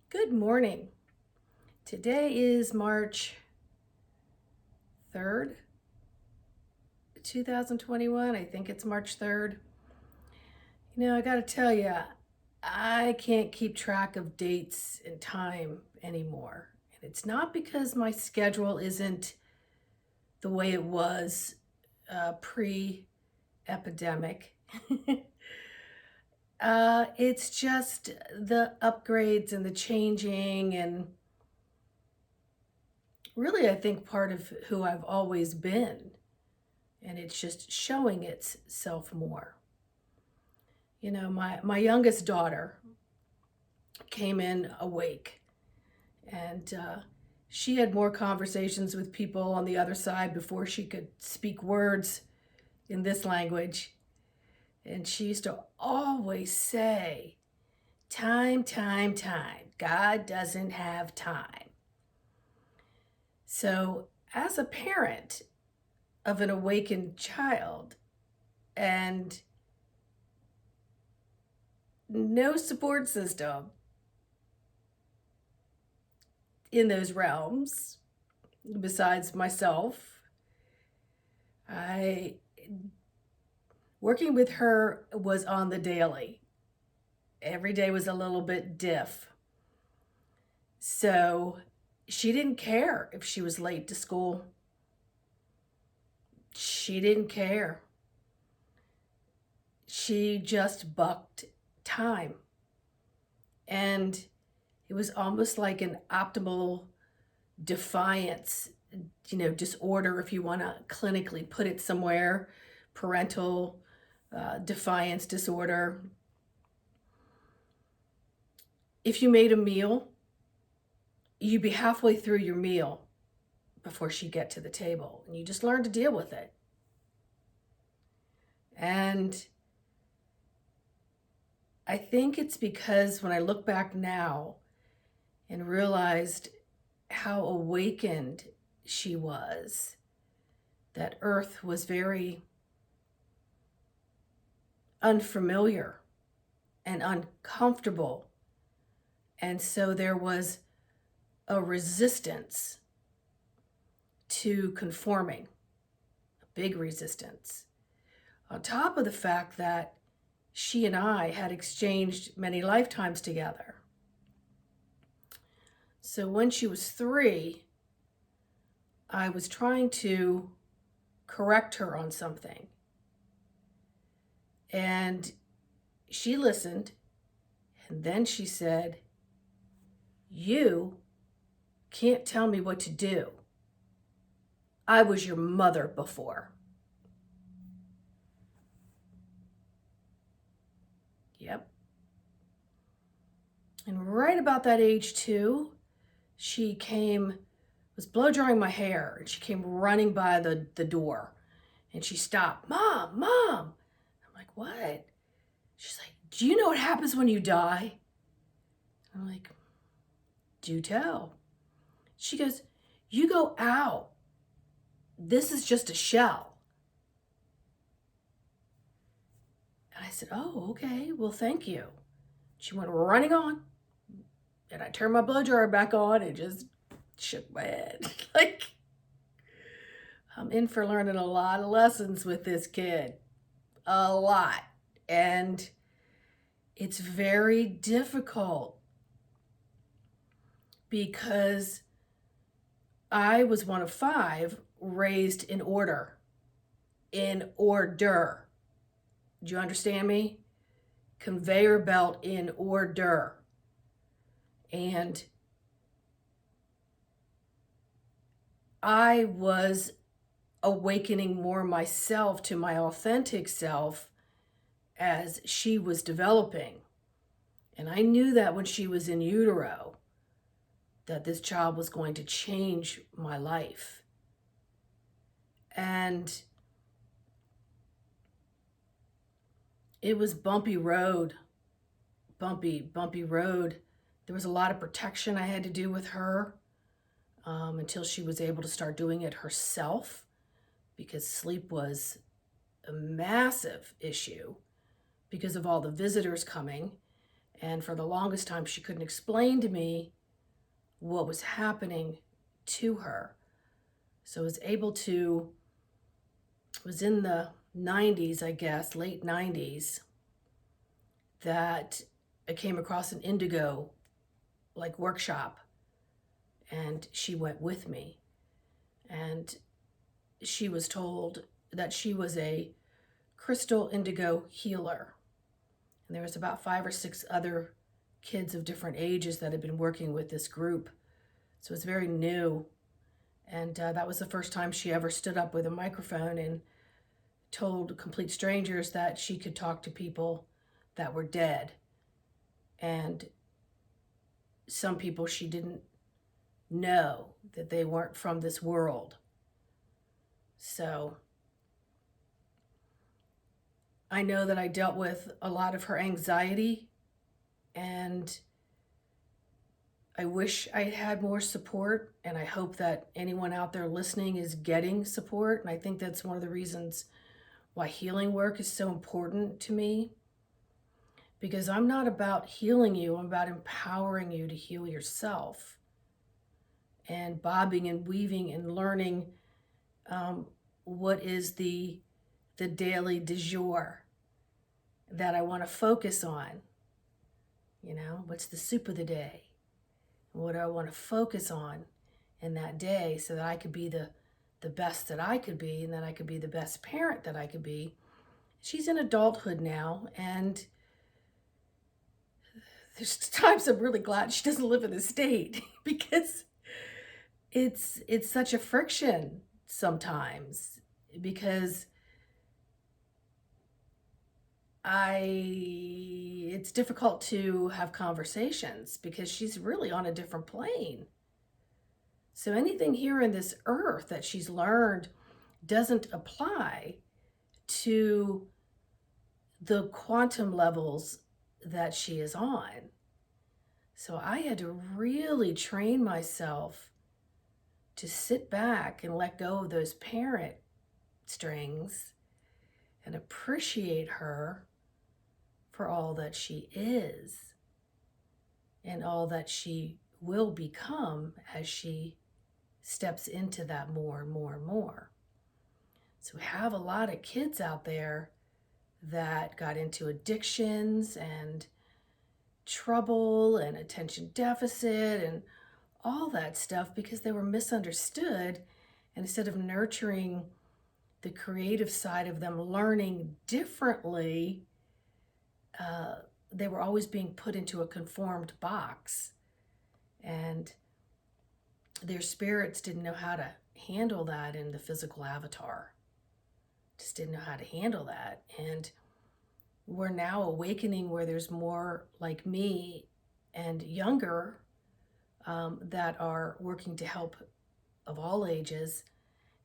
Good morning. Today is March 3rd, 2021. I think it's March 3rd. I got to tell you, I can't keep track of dates and time anymore. And it's not because my schedule isn't the way it was pre epidemic. It's just the upgrades and the changing and really, I think part of who I've always been, and it's just showing itself more. My youngest daughter came in awake, and she had more conversations with people on the other side before she could speak words in this language. And she used to always say, time, time, time. God doesn't have time. So, as a parent of an awakened child and no support system in those realms besides myself, I working with her was on the daily. Every day was a little bit diff. So she didn't care if she was late to school. She didn't care. She just bucked time. And it was almost like an optimal defiance, disorder, if you want to clinically put it somewhere, parental defiance disorder. If you made a meal, you'd be halfway through your meal before she'd get to the table, and you just learn to deal with it. And I think it's because when I look back now and realized how awakened she was, that Earth was very unfamiliar and uncomfortable. And so there was a resistance to conforming, a big resistance. On top of the fact that she and I had exchanged many lifetimes together. So when she was 3, I was trying to correct her on something. And she listened, and then she said, "You can't tell me what to do. I was your mother before." Yep. And right about that age too, she was blow drying my hair, and she came running by the door, and she stopped. "Mom, Mom." I'm like, "What?" She's like, "Do you know what happens when you die?" I'm like, "Do tell." She goes, "You go out. This is just a shell." And I said, "Oh, okay. Well, thank you." She went running on, and I turned my blow dryer back on and just shook my head. Like, I'm in for learning a lot of lessons with this kid. A lot. And it's very difficult because I was one of 5 raised in order. In order. Do you understand me? Conveyor belt in order. And I was awakening more myself to my authentic self as she was developing. And I knew that when she was in utero, that this child was going to change my life. And it was bumpy road, bumpy road. There was a lot of protection I had to do with her until she was able to start doing it herself, because sleep was a massive issue because of all the visitors coming. And for the longest time, she couldn't explain to me what was happening to her. So I was able to, it was in the 90s, I guess, late 90s, that I came across an indigo like workshop, and she went with me. And she was told that she was a crystal indigo healer. And there was about 5 or 6 other kids of different ages that had been working with this group. So it's very new. And that was the first time she ever stood up with a microphone and told complete strangers that she could talk to people that were dead. And some people she didn't know that they weren't from this world. So I know that I dealt with a lot of her anxiety, and I wish I had more support, and I hope that anyone out there listening is getting support. And I think that's one of the reasons why healing work is so important to me, because I'm not about healing you, I'm about empowering you to heal yourself, and bobbing and weaving and learning what is the daily du jour that I want to focus on. You know, what's the soup of the day? What do I want to focus on in that day so that I could be the best that I could be, and that I could be the best parent that I could be. She's in adulthood now, and there's times I'm really glad she doesn't live in the state because it's such a friction sometimes, because it's difficult to have conversations because she's really on a different plane. So anything here in this earth that she's learned doesn't apply to the quantum levels that she is on. So I had to really train myself to sit back and let go of those parent strings and appreciate her for all that she is and all that she will become as she steps into that more and more and more. So we have a lot of kids out there that got into addictions and trouble and attention deficit and all that stuff because they were misunderstood. And instead of nurturing the creative side of them learning differently, they were always being put into a conformed box. And their spirits didn't know how to handle that in the physical avatar. Just didn't know how to handle that. And we're now awakening where there's more like me and younger that are working to help of all ages.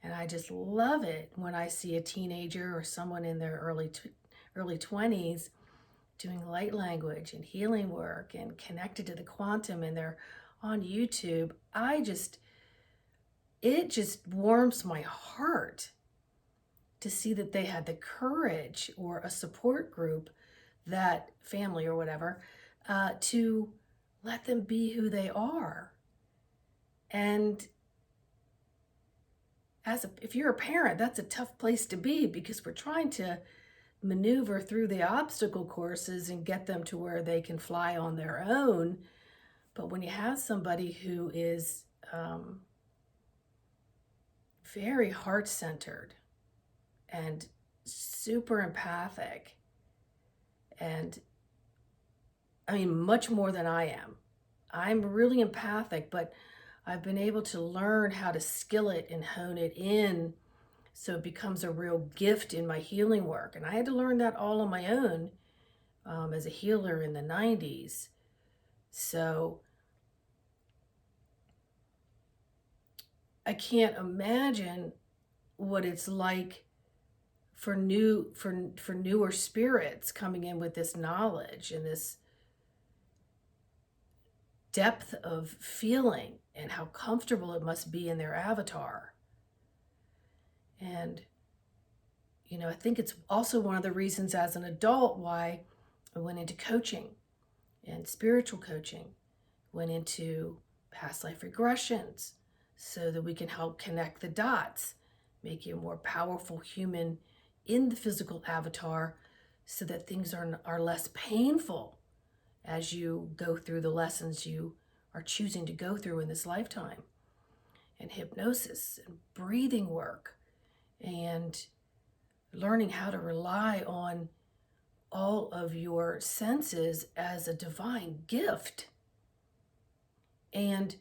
And I just love it when I see a teenager or someone in their early 20s doing light language and healing work and connected to the quantum, and they're on YouTube. It just warms my heart to see that they had the courage, or a support group, that family or whatever, to let them be who they are. And if you're a parent, that's a tough place to be, because we're trying to maneuver through the obstacle courses and get them to where they can fly on their own. But when you have somebody who is very heart-centered and super empathic, and I mean, much more than I am. I'm really empathic, but I've been able to learn how to skill it and hone it in so it becomes a real gift in my healing work. And I had to learn that all on my own as a healer in the 90s. So I can't imagine what it's like for newer spirits coming in with this knowledge and this depth of feeling, and how comfortable it must be in their avatar. And you know, I think it's also one of the reasons as an adult why I went into coaching, and spiritual coaching, went into past life regressions so that we can help connect the dots, make you a more powerful human in the physical avatar so that things are less painful as you go through the lessons you are choosing to go through in this lifetime. And hypnosis and breathing work and learning how to rely on all of your senses as a divine gift and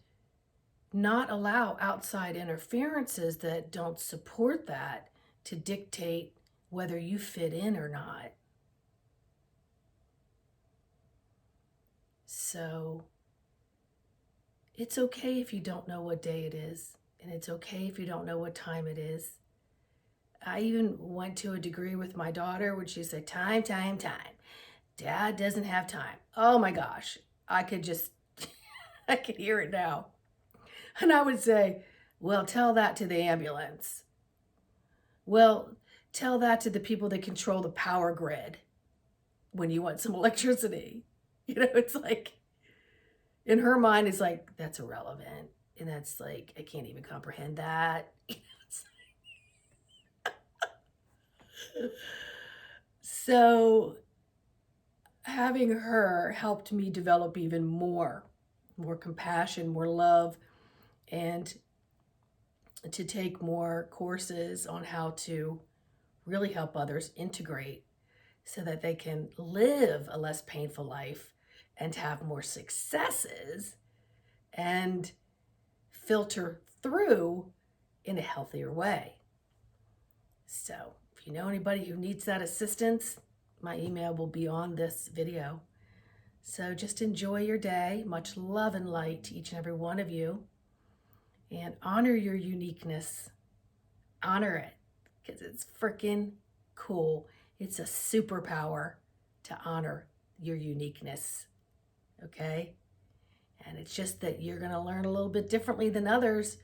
not allow outside interferences that don't support that to dictate whether you fit in or not. So it's okay if you don't know what day it is, and it's okay if you don't know what time it is. I even went to a degree with my daughter when she said, time, time, time. Dad doesn't have time. Oh my gosh, I could just, I could hear it now. And I would say, well, tell that to the ambulance. Well, tell that to the people that control the power grid when you want some electricity. You know, it's like, in her mind, it's like, that's irrelevant. And that's like, I can't even comprehend that. So having her helped me develop even more compassion, more love, and to take more courses on how to really help others integrate so that they can live a less painful life and have more successes and filter through in a healthier way. So if you know anybody who needs that assistance, my email will be on this video. So just enjoy your day. Much love and light to each and every one of you. And honor your uniqueness. Honor it, because it's freaking cool. It's a superpower to honor your uniqueness, okay? And it's just that you're going to learn a little bit differently than others,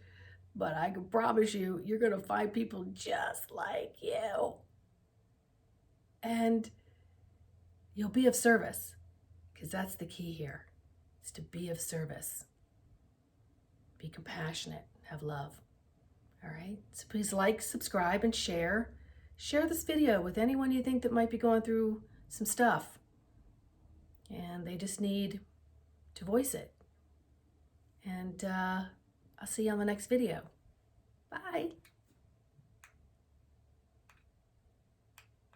but I can promise you, you're going to find people just like you. And you'll be of service, because that's the key here, is to be of service. Be compassionate, have love. All right, so please like, subscribe, and share. Share this video with anyone you think that might be going through some stuff and they just need to voice it. And I'll see you on the next video. Bye.